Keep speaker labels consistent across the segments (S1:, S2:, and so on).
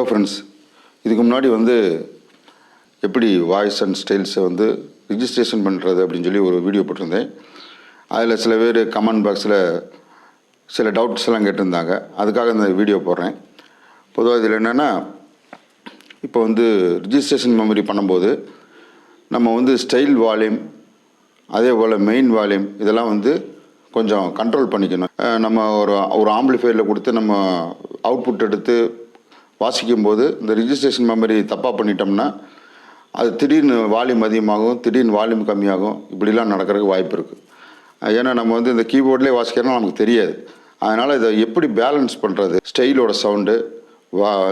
S1: Friends, இதுக்கு முன்னாடி எப்படி வாய்ஸ் அண்ட் ஸ்டைல்ஸை ரிஜிஸ்ட்ரேஷன் பண்ணுறது அப்படின்னு சொல்லி ஒரு வீடியோ போட்டிருந்தேன். அதில் சில பேர் கமெண்ட் பாக்ஸில் சில டவுட்ஸ் எல்லாம் கேட்டிருந்தாங்க. அதுக்காக இந்த வீடியோ போடுறேன். பொதுவாக இதில் என்னென்னா, இப்போ ரிஜிஸ்ட்ரேஷன் மெமரி பண்ணும்போது நம்ம ஸ்டைல் வால்யூம், அதே போல் மெயின் வால்யூம் இதெல்லாம் கொஞ்சம் கண்ட்ரோல் பண்ணிக்கணும். நம்ம ஒரு ஆம்பிளிஃபையரில் கொடுத்து நம்ம அவுட்புட் எடுத்து வாசிக்கும்போது இந்த ரிஜிஸ்ட்ரேஷன் மெமரி தப்பாக பண்ணிட்டோம்னா அது திடீர்னு வால்யூம் அதிகமாகும், திடீர்னு வால்யூம் கம்மியாகும். இப்படிலாம் நடக்கிறதுக்கு வாய்ப்பு இருக்குது. ஏன்னா நம்ம இந்த கீபோர்ட்லேயே வாசிக்கிறோம்னா நமக்கு தெரியாது. அதனால் இதை எப்படி பேலன்ஸ் பண்ணுறது, ஸ்டைலோட சவுண்டு,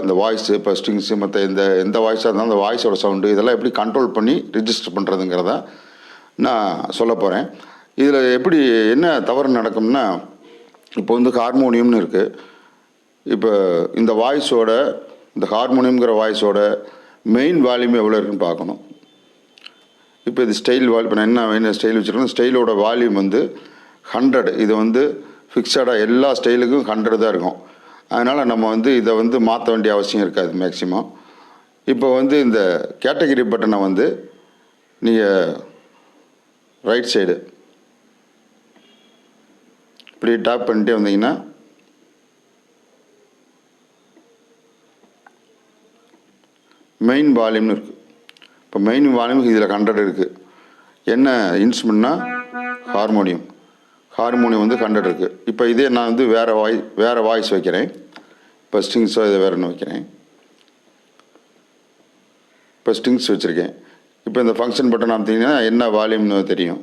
S1: இந்த வாய்ஸு, இப்போ ஸ்ட்ரிங்ஸு, மற்ற எந்த வாய்ஸாக இருந்தாலும் அந்த வாய்ஸோட சவுண்டு இதெல்லாம் எப்படி கண்ட்ரோல் பண்ணி ரிஜிஸ்டர் பண்ணுறதுங்கிறத நான் சொல்ல போகிறேன். இதில் எப்படி என்ன தவறு நடக்கும்னா, இப்போ ஹார்மோனியம்னு இருக்குது. இப்போ இந்த வாய்ஸோட, இந்த ஹார்மோனியம்ங்கிற வாய்ஸோட மெயின் வால்யூம் எவ்வளோ இருக்குன்னு பார்க்கணும். இப்போ இது ஸ்டைல் இப்போ நான் என்ன ஸ்டைல் வச்சுருக்கேன், ஸ்டைலோட வால்யூம் 100. இது ஃபிக்ஸடாக எல்லா ஸ்டைலுக்கும் 100 தான் இருக்கும். அதனால் நம்ம இதை மாற்ற வேண்டிய அவசியம் இருக்காது மேக்ஸிமம். இப்போ இந்த கேட்டகரி பட்டனை நீங்கள் ரைட் சைடு இப்படி டாப் பண்ணிட்டே வந்தீங்கன்னா மெயின் வால்யூம்னு இருக்குது. இப்போ மெயின் வால்யூம் இதில் 100 இருக்குது. என்ன இன்ஸ்ட்ருமெண்ட்னா ஹார்மோனியம் 100 இருக்குது. இப்போ இதே நான் வேறு வாய்ஸ் வைக்கிறேன். இப்போ ஸ்ட்ரிங்ஸோ இதை வேறு ஒன்று வைக்கிறேன். இப்போ ஸ்ட்ரிங்ஸ் வச்சுருக்கேன். இப்போ இந்த ஃபங்க்ஷன் பட்டன் பார்த்தீங்கன்னா என்ன வால்யூம்னு தெரியும்.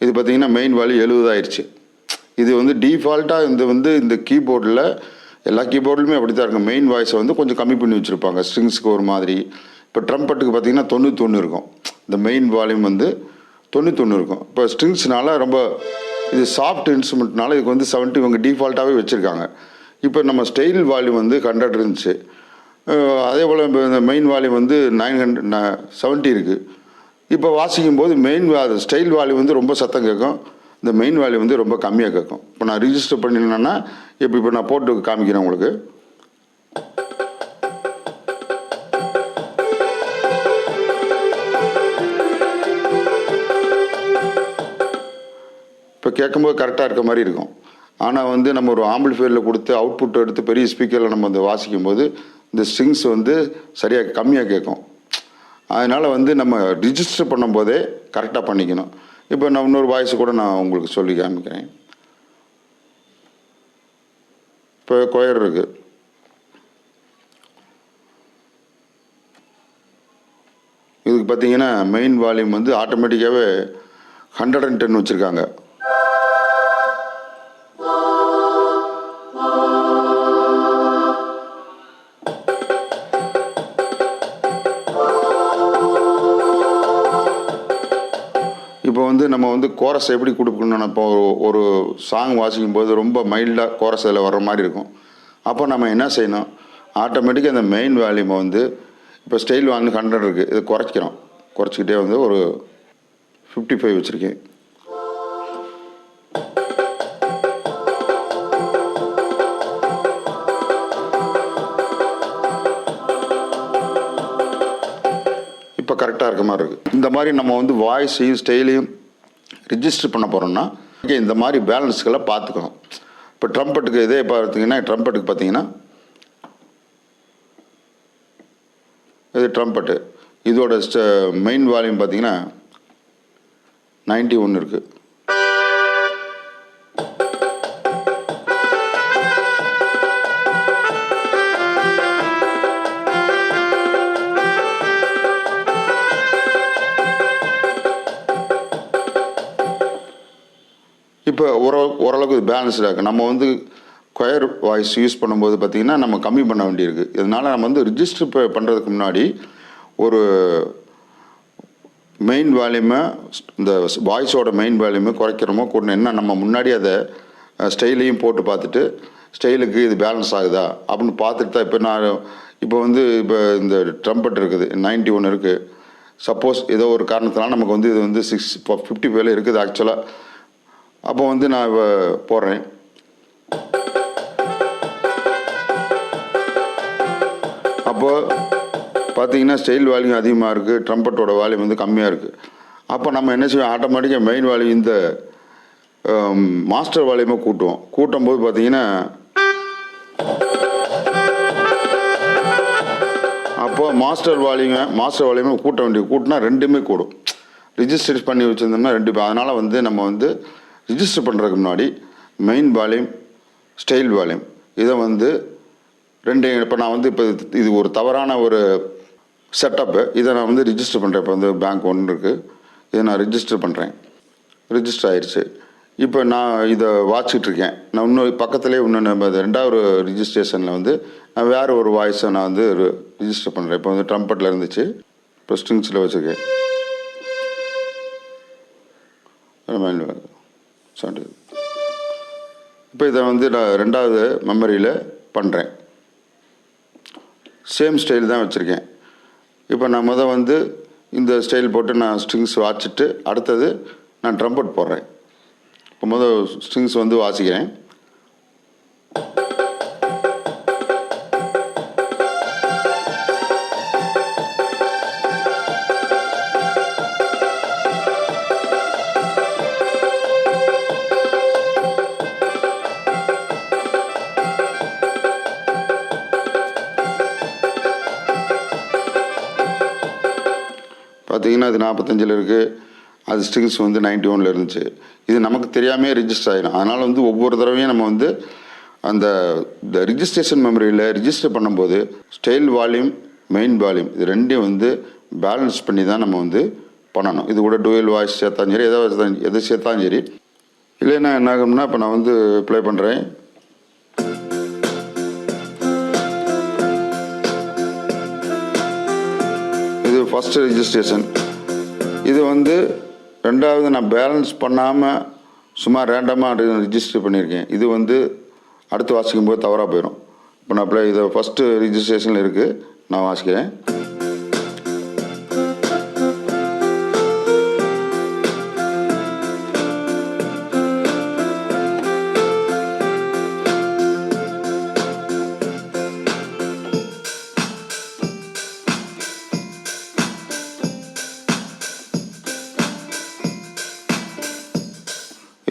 S1: இது பார்த்தீங்கன்னா மெயின் வால்யூம் 70 ஆயிடுச்சு. இது டிஃபால்ட்டாக இந்த கீபோர்டில் எல்லா கீபோர்டுலையுமே அப்படி தான் இருக்கும். மெயின் வாய்ஸை கொஞ்சம் கம்மி பண்ணி வச்சுருப்பாங்க. ஸ்ட்ரிங்ஸுக்கு ஒரு மாதிரி. இப்போ ட்ரம்பட்டுக்கு பார்த்தீங்கன்னா 91 இருக்கும். இந்த மெயின் வால்யூம் 91 இருக்கும். இப்போ ஸ்ட்ரிங்ஸ்னால ரொம்ப இது சாஃப்ட் இன்ஸ்ட்ருமெண்ட்னால இதுக்கு 70 இவங்க டிஃபால்ட்டாகவே வச்சுருக்காங்க. இப்போ நம்ம ஸ்டைல் வால்யூம் 100 இருந்துச்சு. அதே போல் இப்போ இந்த மெயின் வால்யூம் 970 இருக்குது. இப்போ வாசிக்கும் போது ஸ்டைல் வால்யூம் ரொம்ப சத்தம் கேட்கும். இந்த மெயின் வால்யூம் ரொம்ப கம்மியாக கேட்கும். இப்போ நான் ரிஜிஸ்டர் பண்ணினேன்னா இப்போ நான் போட்டு காமிக்கிறேன் உங்களுக்கு. இப்போ கேட்கும்போது கரெக்டாக இருக்க மாதிரி இருக்கும். ஆனால் நம்ம ஒரு ஆம்பிளிஃபையரில் கொடுத்து அவுட்புட் எடுத்து பெரிய ஸ்பீக்கரில் நம்ம வாசிக்கும் போது இந்த ஸ்ட்ரிங்ஸ் சரியாக கம்மியாக கேட்கும். அதனால் நம்ம ரிஜிஸ்டர் பண்ணும்போதே கரெக்டாக பண்ணிக்கணும். இப்போ நான் இன்னொரு வாய்ஸ் கூட நான் உங்களுக்கு சொல்லி காமிக்கிறேன். இப்போ கொயர் இருக்குது. இதுக்கு பார்த்தீங்கன்னா மெயின் வால்யூம் ஆட்டோமேட்டிக்காகவே 110 வச்சுருக்காங்க. இப்போ நம்ம கோரஸ் எப்படி கொடுக்கணும்னு இப்போ ஒரு சாங் வாசிக்கும் போது ரொம்ப மைல்டாக கோரஸ் அதில் வர்ற மாதிரி இருக்கும். அப்போ நம்ம என்ன செய்யணும், ஆட்டோமேட்டிக்காக அந்த மெயின் வால்யூமை இப்போ ஸ்டைல் 100 இருக்குது, இது குறைச்சிக்கிறோம். குறைச்சிக்கிட்டே ஒரு 55 வச்சுருக்கேன். இப்போ கரெக்டாக இருக்க மாதிரி இருக்குது. இந்த மாதிரி நம்ம வாய்ஸையும் ஸ்டைலையும் ரிஜிஸ்டர் பண்ண போகிறோம்னா இந்த மாதிரி பேலன்ஸ்களை பார்த்துக்கணும். இப்போ ட்ரம்பட்டுக்கு இதே பார்த்தீங்கன்னா இது ட்ரம்பட்டு, இதோட மெயின் வால்யூம் பார்த்தீங்கன்னா 91 இருக்குது. இப்போ ஓரளவுக்கு பேலன்ஸ்டாக இருக்குது. நம்ம கொயர் வாய்ஸ் யூஸ் பண்ணும்போது பார்த்திங்கன்னா நம்ம கம்மி பண்ண வேண்டியிருக்கு. இதனால் நம்ம ரிஜிஸ்டர் பண்ணுறதுக்கு முன்னாடி ஒரு மெயின் வால்யூமை, இந்த வாய்ஸோட மெயின் வால்யூமை குறைக்கிறோமோ கூட என்ன நம்ம முன்னாடி அதை ஸ்டைலையும் போட்டு பார்த்துட்டு ஸ்டைலுக்கு இது பேலன்ஸ் ஆகுதா அப்படின்னு பார்த்துட்டு தான். இப்போ இப்போ இந்த ட்ரம்பட் இருக்குது 91 இருக்குது. சப்போஸ் ஏதோ ஒரு காரணத்தினால நமக்கு இது 55 இருக்குது ஆக்சுவலாக. அப்போ நான் போடுறேன். அப்போது பார்த்தீங்கன்னா ஸ்டைல் வால்யூம் அதிகமாக இருக்குது, ட்ரம்பட்டோட வால்யூம் வந்து கம்மியாக இருக்குது. அப்போ நம்ம என்ன செய்வோம், ஆட்டோமேட்டிக்காக மெயின் வால்யூம் இந்த மாஸ்டர் வால்யூமை கூட்டும் போது பார்த்தீங்கன்னா அப்போது மாஸ்டர் வால்யூமை கூட்டினா ரெண்டுமே கூடும். ரிஜிஸ்டர் பண்ணி வச்சுருந்தோம்னா அதனால் வந்து நம்ம வந்து ரிஜிஸ்டர் பண்ணுறதுக்கு முன்னாடி மெயின் வால்யூம், ஸ்டைல் வால்யூம் இதை வந்து இப்போ நான் வந்து இது ஒரு தவறான ஒரு செட்டப்பு. இதை நான் வந்து ரிஜிஸ்டர் பண்ணுறேன். இப்போ வந்து பேங்க் ஒன்று இருக்குது, இதை நான் ரிஜிஸ்டர் பண்ணுறேன். ரிஜிஸ்டர் ஆயிடுச்சு. இப்போ நான் இதை வாட்சிட்ருக்கேன். நான் இன்னும் பக்கத்துலேயே நம்ம ரெண்டாவது ரிஜிஸ்ட்ரேஷனில் வந்து நான் வேறு ஒரு வாய்ஸை நான் வந்து ரிஜிஸ்டர் பண்ணுறேன். இப்போ வந்து ட்ரம்பட்டில் இருந்துச்சு, இப்போ ஸ்ட்ரிங்ஸில் வச்சுருக்கேன். இப்போ இதை வந்து நான் ரெண்டாவது மெமரியில் பண்ணுறேன். சேம் ஸ்டைல் தான் வச்சுருக்கேன். இப்போ நான் வந்து இந்த ஸ்டைல் போட்டு நான் ஸ்ட்ரிங்ஸ் வாசிச்சுட்டு அடுத்தது நான் ட்ரம்பட் போடுறேன். இப்போ ஸ்ட்ரிங்ஸ் வந்து வாசிக்கிறேன். பார்த்தீங்கன்னா இது 45 இருக்குது, அது ஸ்ட்ரிங்ஸ் வந்து 91 இருந்துச்சு. இது நமக்கு தெரியாமே ரிஜிஸ்டர் ஆகிடும். அதனால் வந்து ஒவ்வொரு தடவையும் நம்ம வந்து அந்த ரிஜிஸ்ட்ரேஷன் மெமரியில் ரிஜிஸ்டர் பண்ணும்போது ஸ்டைல் வால்யூம், மெயின் வால்யூம் இது ரெண்டையும் வந்து பேலன்ஸ் பண்ணி தான் நம்ம வந்து பண்ணணும். இது கூட டூயல் வாய்ஸ் சேர்த்தாலும் சரி, எதை சேர்த்தாலும் சரி. இல்லைன்னா என்ன ஆகும்னா, இப்போ நான் வந்து ப்ளே பண்ணுறேன். இது ஃபஸ்ட்டு ரிஜிஸ்ட்ரேஷன். இது வந்து ரெண்டாவது நான் பேலன்ஸ் பண்ணாமல் சும்மா ரேண்டமாக ரிஜிஸ்டர் பண்ணியிருக்கேன். இது வந்து அடுத்து வாசிக்கும் போது தவறாக போயிடும். இப்போ நான் இதை ஃபஸ்ட்டு ரிஜிஸ்ட்ரேஷனில் இருக்குது, நான் வாசிக்கிறேன்.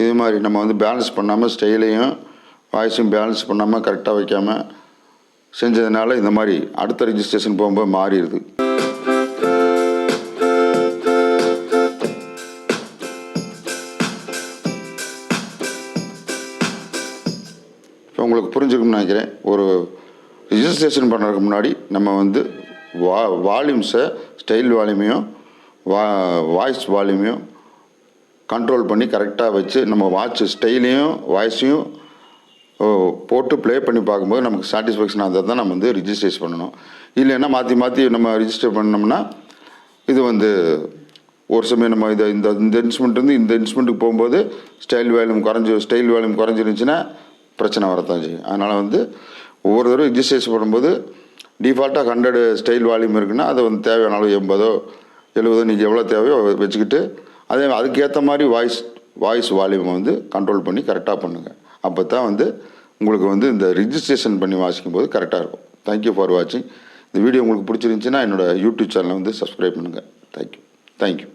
S1: இது மாதிரி நம்ம வந்து பேலன்ஸ் பண்ணாமல் ஸ்டைலையும் வாய்ஸையும் பேலன்ஸ் பண்ணாமல் கரெக்டாக வைக்காமல் செஞ்சதுனால இந்த மாதிரி அடுத்த ரிஜிஸ்ட்ரேஷன் போகும்போது மாறிடுது. இப்போ உங்களுக்கு புரிஞ்சுக்கணும்னு நினைக்கிறேன். ஒரு ரிஜிஸ்ட்ரேஷன் பண்ணுறதுக்கு முன்னாடி நம்ம வந்து வால்யூம்ஸை, ஸ்டைல் வால்யூமையும் வாய்ஸ் வால்யூமையும் கண்ட்ரோல் பண்ணி கரெக்டாக வச்சு நம்ம வாட்ச் ஸ்டைலையும் வாய்ஸையும் போட்டு ப்ளே பண்ணி பார்க்கும்போது நமக்கு சாட்டிஸ்ஃபேக்ஷன் ஆகிறத தான் நம்ம வந்து ரிஜிஸ்ட்ரேஷன் பண்ணணும். இல்லைன்னா மாற்றி நம்ம ரிஜிஸ்டர் பண்ணோம்னா இது வந்து ஒரு சமயம் நம்ம இந்த இன்ஸ்ட்ருமெண்ட் வந்து இந்த இன்ஸ்ட்ருமெண்ட்டுக்கு போகும்போது ஸ்டைல் வால்யூம் குறைஞ்சிருந்துச்சுன்னா பிரச்சனை வரத்தான் செய்யும். அதனால் வந்து ஒவ்வொரு தடவை ரிஜிஸ்ட்ரேஷன் பண்ணும்போது டிஃபால்ட்டாக 100 ஸ்டைல் வால்யூம் இருக்குன்னா அதை வந்து தேவையான அளவு 80 70 நீங்கள் எவ்வளோ தேவையோ வச்சுக்கிட்டு அதுக்கேற்ற மாதிரி வாய்ஸ் வால்யூமை வந்து கண்ட்ரோல் பண்ணி கரெக்டாக பண்ணுங்கள். அப்போ தான் வந்து உங்களுக்கு வந்து இந்த ரிஜிஸ்ட்ரேஷன் பண்ணி வாசிக்கும் போது கரெக்டாக இருக்கும். தேங்க்யூ ஃபார் வாட்சிங். இந்த வீடியோ உங்களுக்கு பிடிச்சிருந்துச்சின்னா என்னோடய யூடியூப் சேனலை வந்து சப்ஸ்கிரைப் பண்ணுங்கள். தேங்க்யூ.